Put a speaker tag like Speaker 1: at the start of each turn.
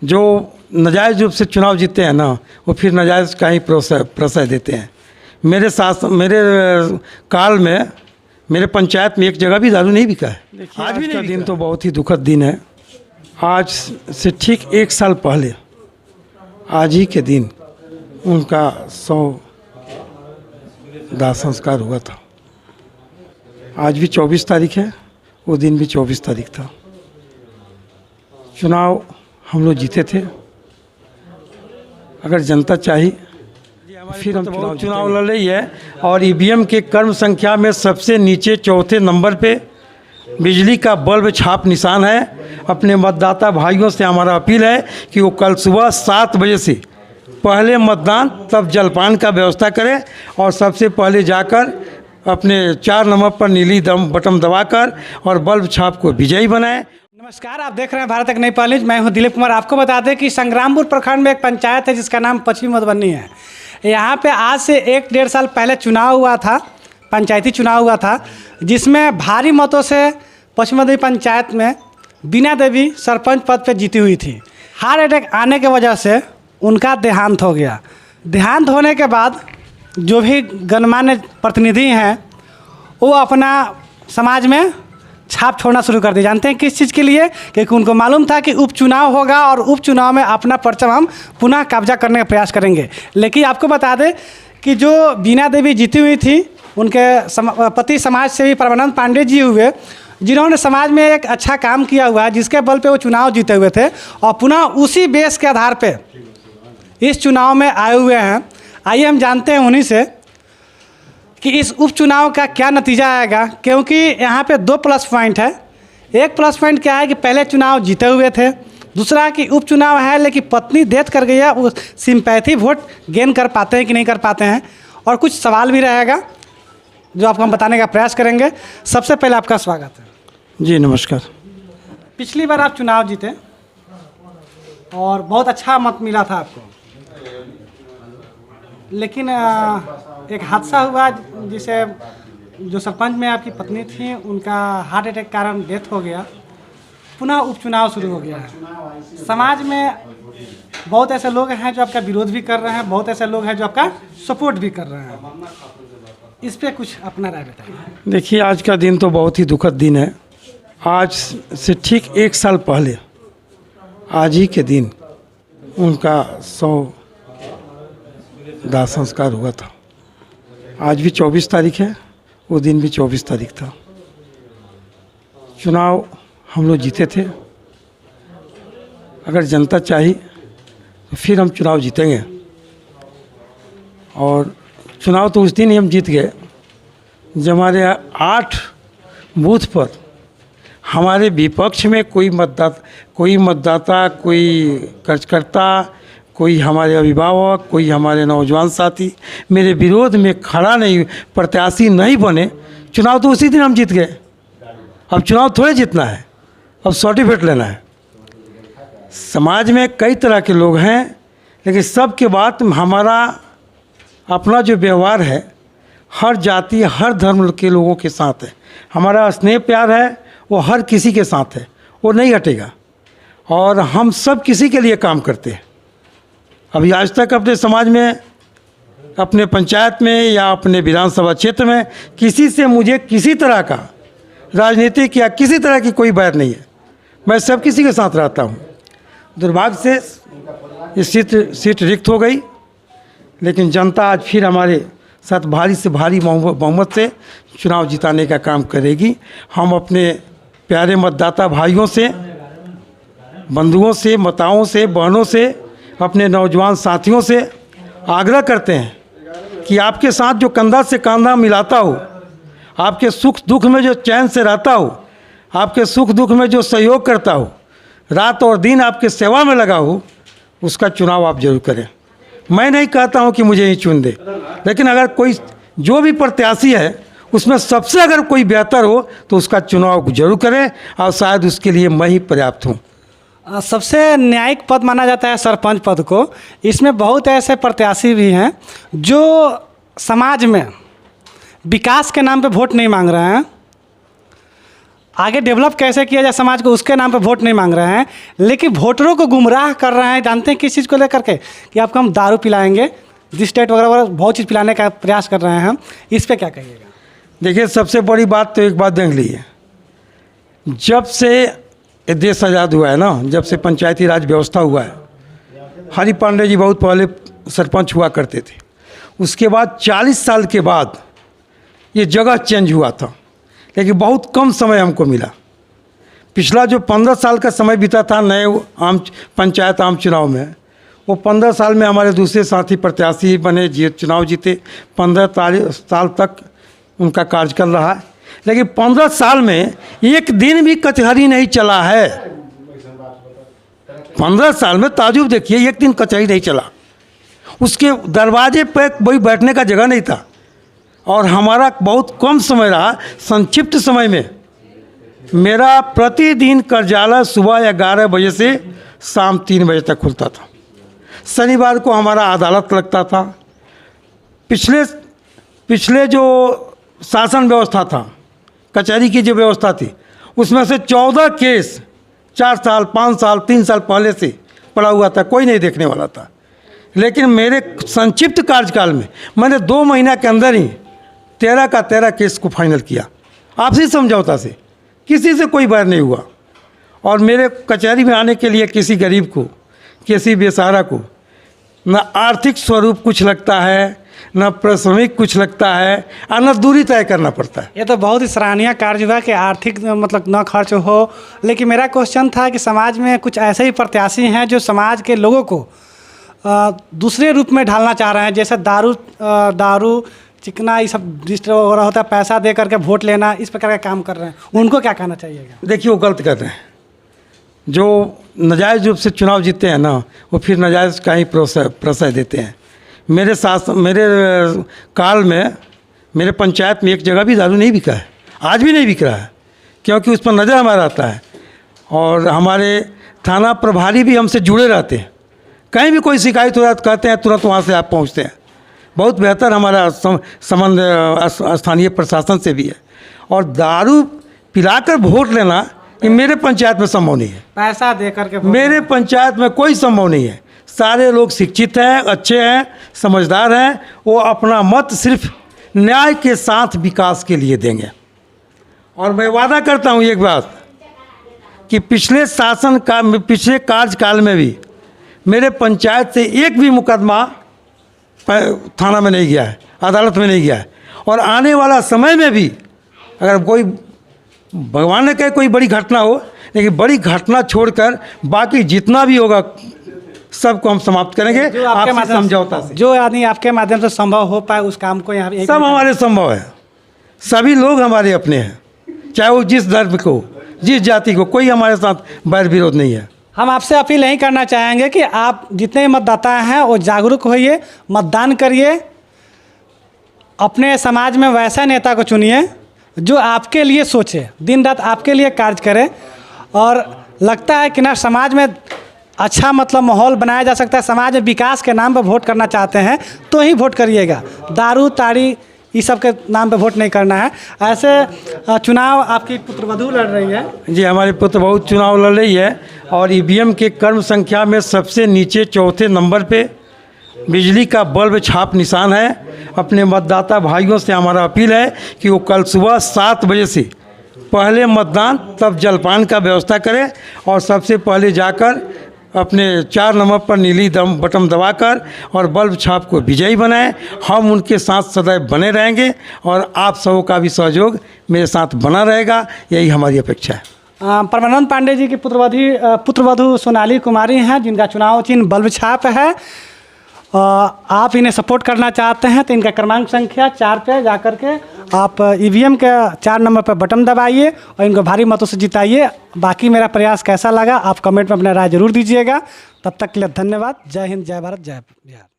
Speaker 1: जो नाजायज़ रूप से चुनाव जीतते हैं ना, वो फिर नाजायज़ का ही प्रश्रय देते हैं। मेरे काल में मेरे पंचायत में एक जगह भी दारू नहीं बिका है। आज भी का दिन तो बहुत ही दुखद दिन है। आज से ठीक 1 साल पहले आज ही के दिन उनका 100 दाह संस्कार हुआ था। आज भी 24 तारीख है, वो दिन भी 24 तारीख था। चुनाव हम लोग जीते थे। अगर जनता चाहिए फिर हम चुनाव लड़ रही है। और ईवीएम के क्रम संख्या में सबसे नीचे चौथे नंबर पे बिजली का बल्ब छाप निशान है। अपने मतदाता भाइयों से हमारा अपील है कि वो कल सुबह 7 बजे से पहले मतदान तब जलपान का व्यवस्था करें और सबसे पहले जाकर अपने 4 नंबर पर नीली बटन दबाकर और बल्ब छाप को विजयी बनाएं।
Speaker 2: नमस्कार, आप देख रहे हैं भारत एक नई पहल। मैं हूं दिलीप कुमार। आपको बता दें कि संग्रामपुर प्रखंड में एक पंचायत है जिसका नाम पश्चिमी मधुबनी है। यहाँ पे आज से 1-1.5 साल पहले चुनाव हुआ था, पंचायती चुनाव हुआ था, जिसमें भारी मतों से पश्चिमी मधुबनी पंचायत में बीना देवी सरपंच पद पर जीती हुई थी। हार्ट अटैक आने की वजह से उनका देहांत हो गया। देहांत होने के बाद जो भी गणमान्य प्रतिनिधि हैं वो अपना समाज में छाप छोड़ना शुरू कर दी। जानते हैं किस चीज़ के लिए? क्योंकि उनको मालूम था कि उपचुनाव होगा और उपचुनाव में अपना परचम हम पुनः कब्जा करने का प्रयास करेंगे। लेकिन आपको बता दें कि जो बीना देवी जीती हुई थी, उनके पति समाज सेवी परमानंद पांडे जी हुए, जिन्होंने समाज में एक अच्छा काम किया हुआ है, जिसके बल पे वो चुनाव जीते हुए थे और पुनः उसी बेस के आधार पे इस चुनाव में आए हुए हैं। आइए हम जानते हैं उन्हीं से कि इस उपचुनाव का क्या नतीजा आएगा। क्योंकि यहाँ पे 2 प्लस पॉइंट है। एक प्लस पॉइंट क्या है कि पहले चुनाव जीते हुए थे, दूसरा कि उपचुनाव है लेकिन पत्नी डेथ कर गई है, वो सिंपैथी वोट गेन कर पाते हैं कि नहीं कर पाते हैं, और कुछ सवाल भी रहेगा जो आपको हम बताने का प्रयास करेंगे। सबसे पहले आपका स्वागत है
Speaker 1: जी। नमस्कार।
Speaker 2: पिछली बार आप चुनाव जीते और बहुत अच्छा मत मिला था आपको, लेकिन एक हादसा हुआ जिसे जो सरपंच में आपकी पत्नी थी उनका हार्ट अटैक के कारण डेथ हो गया। पुनः उपचुनाव शुरू हो गया है। समाज में बहुत ऐसे लोग हैं जो आपका विरोध भी कर रहे हैं, बहुत ऐसे लोग हैं जो आपका सपोर्ट भी कर रहे हैं। इस पर कुछ अपना राय बताइए।
Speaker 1: देखिए, आज का दिन तो बहुत ही दुखद दिन है। आज से ठीक 1 साल पहले आज ही के दिन उनका 100 दाह संस्कार हुआ था। आज भी 24 तारीख है, वो दिन भी 24 तारीख था। चुनाव हम लोग जीते थे। अगर जनता चाहिए तो फिर हम चुनाव जीतेंगे। और चुनाव तो उस दिन ही हम जीत गए जब हमारे 8 बूथ पर हमारे विपक्ष में कोई मतदाता, कोई कार्यकर्ता, कोई हमारे अभिभावक, कोई हमारे नौजवान साथी मेरे विरोध में खड़ा नहीं, प्रत्याशी नहीं बने। चुनाव तो उसी दिन हम जीत गए। अब चुनाव थोड़े जीतना है, अब सर्टिफिकेट लेना है। समाज में कई तरह के लोग हैं, लेकिन सबके बाद हमारा अपना जो व्यवहार है हर जाति हर धर्म के लोगों के साथ है। हमारा स्नेह प्यार है वो हर किसी के साथ है, वो नहीं हटेगा। और हम सब किसी के लिए काम करते हैं। अभी आज तक अपने समाज में, अपने पंचायत में या अपने विधानसभा क्षेत्र में किसी से मुझे किसी तरह का राजनीतिक या किसी तरह की कोई बैर नहीं है। मैं सब किसी के साथ रहता हूँ। दुर्भाग्य से ये सीट रिक्त हो गई, लेकिन जनता आज फिर हमारे साथ भारी से भारी बहुमत से चुनाव जिताने का काम करेगी। हम अपने प्यारे मतदाता भाइयों से, बंधुओं से, माताओं से, बहनों से, अपने नौजवान साथियों से आग्रह करते हैं कि आपके साथ जो कंधा से कंधा मिलाता हो, आपके सुख दुख में जो चैन से रहता हो, आपके सुख दुख में जो सहयोग करता हो, रात और दिन आपके सेवा में लगा हो, उसका चुनाव आप जरूर करें। मैं नहीं कहता हूं कि मुझे ही चुन दे, लेकिन अगर कोई जो भी प्रत्याशी है उसमें सबसे अगर कोई बेहतर हो तो उसका चुनाव जरूर करें, और शायद उसके लिए मैं ही पर्याप्त हूँ।
Speaker 2: सबसे न्यायिक पद माना जाता है सरपंच पद को। इसमें बहुत ऐसे प्रत्याशी भी हैं जो समाज में विकास के नाम पे वोट नहीं मांग रहे हैं। आगे डेवलप कैसे किया जाए समाज को, उसके नाम पे वोट नहीं मांग रहे हैं, लेकिन वोटरों को गुमराह कर रहे हैं। जानते हैं किस चीज़ को लेकर के, कि आपको हम दारू पिलाएंगे, डिस्टेट वगैरह वगैरह बहुत चीज़ पिलाने का प्रयास कर रहे हैं हम। इस पर क्या कहिएगा?
Speaker 1: देखिए, सबसे बड़ी बात तो एक बात देख लीजिए, जब से ये देश आज़ाद हुआ है ना, जब से पंचायती राज व्यवस्था हुआ है, हरि पांडे जी बहुत पहले सरपंच हुआ करते थे, उसके बाद 40 साल के बाद ये जगह चेंज हुआ था, लेकिन बहुत कम समय हमको मिला। पिछला जो 15 साल का समय बीता था नए आम पंचायत आम चुनाव में, वो 15 साल में हमारे दूसरे साथी प्रत्याशी बने, चुनाव जीते, 15 साल तक उनका कार्यकाल रहा। लेकिन 15 साल में एक दिन भी कचहरी नहीं चला है। 15 साल में ताजुब देखिए, एक दिन कचहरी नहीं चला। उसके दरवाजे पर कोई बैठने का जगह नहीं था, और हमारा बहुत कम समय रहा। संक्षिप्त समय में मेरा प्रतिदिन कार्यालय सुबह 11 बजे से शाम 3 बजे तक खुलता था। शनिवार को हमारा अदालत लगता था। पिछले जो शासन व्यवस्था था, कचहरी की जो व्यवस्था थी, उसमें से 14 केस 4 साल 5 साल 3 साल पहले से पड़ा हुआ था, कोई नहीं देखने वाला था। लेकिन मेरे संक्षिप्त कार्यकाल में मैंने 2 महीना के अंदर ही 13 का 13 केस को फाइनल किया, आपसी समझौता से, किसी से कोई बैर नहीं हुआ। और मेरे कचहरी में आने के लिए किसी गरीब को, किसी बेसहारा को न आर्थिक स्वरूप कुछ लगता है, न प्रश्रमिक कुछ लगता है, और न दूरी तय करना पड़ता है।
Speaker 2: ये तो बहुत ही सराहनीय कार्य हुआ कि आर्थिक मतलब न खर्च हो। लेकिन मेरा क्वेश्चन था कि समाज में कुछ ऐसे ही प्रत्याशी हैं जो समाज के लोगों को दूसरे रूप में ढालना चाह रहे हैं, जैसे दारू चिकना, ये सब डिस्ट्र वगैरह होता है, पैसा दे करके वोट लेना, इस प्रकार का काम कर रहे हैं। उनको क्या कहना चाहिएगा?
Speaker 1: देखिए, वो गलत कर रहे हैं। जो नाजायज़ रूप से चुनाव जीतते हैं ना, वो फिर नाजायज़ का ही प्रशय देते हैं। मेरे काल में मेरे पंचायत में एक जगह भी दारू नहीं बिका है, आज भी नहीं बिक रहा है, क्योंकि उस पर नज़र हमारा आता है। और हमारे थाना प्रभारी भी हमसे जुड़े रहते हैं। कहीं भी कोई शिकायत हो रहा तो कहते हैं तुरंत वहाँ से आप पहुँचते हैं। बहुत बेहतर हमारा संबंध स्थानीय प्रशासन से भी है। और दारू पिलाकर वोट लेना ये मेरे पंचायत में संभव नहीं है।
Speaker 2: पैसा दे करके
Speaker 1: मेरे पंचायत में कोई संभव नहीं है। सारे लोग शिक्षित हैं, अच्छे हैं, समझदार हैं। वो अपना मत सिर्फ न्याय के साथ विकास के लिए देंगे। और मैं वादा करता हूँ एक बात, कि पिछले कार्यकाल में भी मेरे पंचायत से एक भी मुकदमा थाना में नहीं गया है, अदालत में नहीं गया है। और आने वाला समय में भी अगर कोई, भगवान ने कहे कोई बड़ी घटना हो, लेकिन बड़ी घटना छोड़कर बाकी जितना भी होगा सबको हम समाप्त करेंगे आपके समझौता से।
Speaker 2: जो आदमी आपके माध्यम से संभव हो पाए उस काम को यहाँ
Speaker 1: सब हमारे संभव है। सभी लोग हमारे अपने हैं, चाहे वो जिस धर्म को, जिस जाति को, कोई हमारे साथ बैर विरोध नहीं है।
Speaker 2: हम आपसे अपील यही करना चाहेंगे कि आप जितने मतदाता हैं वो जागरूक होइए, मतदान करिए, अपने समाज में वैसा नेता को चुनिए जो आपके लिए सोचे, दिन रात आपके लिए कार्य करे। और लगता है कि ना समाज में अच्छा मतलब माहौल बनाया जा सकता है। समाज में विकास के नाम पर वोट करना चाहते हैं तो ही वोट करिएगा, दारू ताड़ी इस सब के नाम पे वोट नहीं करना है। ऐसे चुनाव आपकी पुत्रवधू लड़ रही है।
Speaker 1: जी, हमारी पुत्रवधू चुनाव लड़ रही है और ईवीएम के कर्म संख्या में सबसे नीचे 4थे नंबर पे बिजली का बल्ब छाप निशान है। अपने मतदाता भाइयों से हमारा अपील है कि वो कल सुबह 7 बजे से पहले मतदान, तब जलपान का व्यवस्था करें और सबसे पहले जाकर अपने 4 नंबर पर नीली बटन दबाकर और बल्ब छाप को विजयी बनाएं। हम उनके साथ सदैव बने रहेंगे और आप सबों का भी सहयोग मेरे साथ बना रहेगा, यही हमारी अपेक्षा है।
Speaker 2: परमानंद पांडे जी की पुत्रवधू सोनाली कुमारी हैं, जिनका चुनाव चिन्ह बल्ब छाप है। आप इन्हें सपोर्ट करना चाहते हैं तो इनका क्रमांक संख्या 4 पे जाकर के आप ईवीएम के 4 नंबर पर बटन दबाइए और इनको भारी मतों से जिताइए। बाकी मेरा प्रयास कैसा लगा आप कमेंट में अपना राय जरूर दीजिएगा। तब तक के लिए धन्यवाद। जय हिंद, जय भारत, जय बिहार।